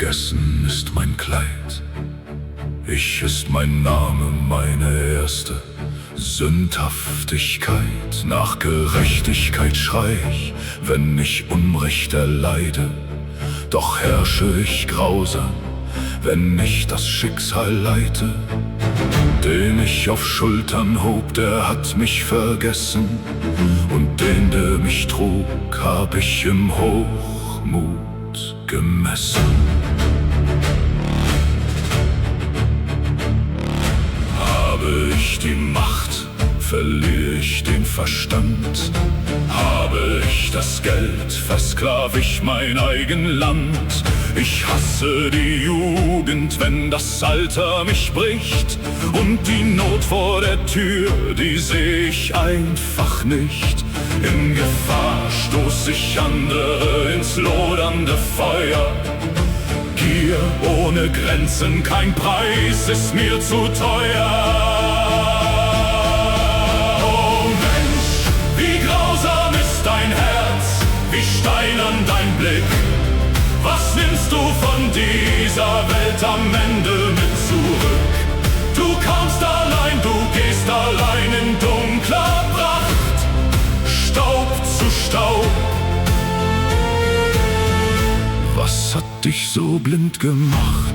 vergessen ist mein Kleid. Ich ist mein Name, meine erste Sündhaftigkeit. Nach Gerechtigkeit schrei ich, wenn ich Unrecht erleide. Doch herrsche ich grausam, wenn ich das Schicksal leite. Den ich auf Schultern hob, der hat mich vergessen, und den, der mich trug, hab ich im Hochmut gemessen. Habe ich die Macht, verliere ich den Verstand. Habe ich das Geld, versklav ich mein eigen Land. Ich hasse die Jugend, wenn das Alter mich bricht. Und die Not vor der Tür, die seh ich einfach nicht. In Gefahr stoß ich andere ins lodernde Feuer. Gier ohne Grenzen, kein Preis ist mir zu teuer. Dein Herz, wie steinern dein Blick. Was nimmst du von dieser Welt am Ende mit zurück? Du kommst allein, du gehst allein in dunkler Pracht, Staub zu Staub. Was hat dich so blind gemacht?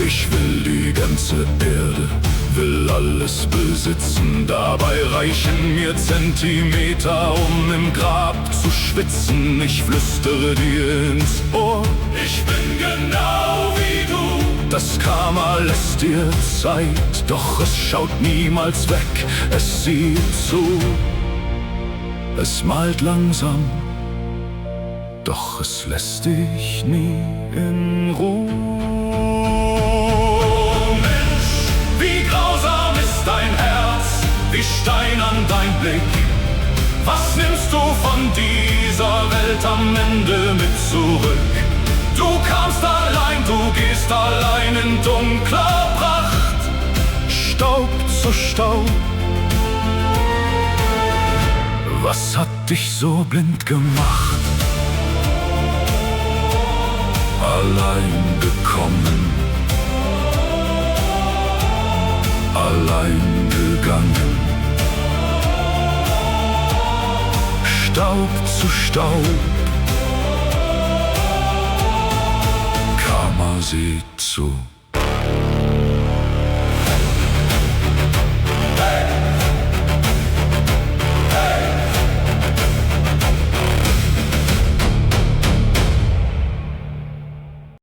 Ich will die ganze Erde, will alles besitzen. Dabei reichen mir Zentimeter, um im Grab zu schwitzen. Ich flüstere dir ins Ohr, ich bin genau wie du. Das Karma lässt dir Zeit, doch es schaut niemals weg. Es sieht zu, es malt langsam, doch es lässt dich nie in Ruhe. Wie steinern dein Blick. Was nimmst du von dieser Welt am Ende mit zurück? Du kamst allein, du gehst allein in dunkler Pracht, Staub zu Staub. Was hat dich so blind gemacht? Allein gekommen, allein gegangen, Staub zu Staub. Karma sieht zu.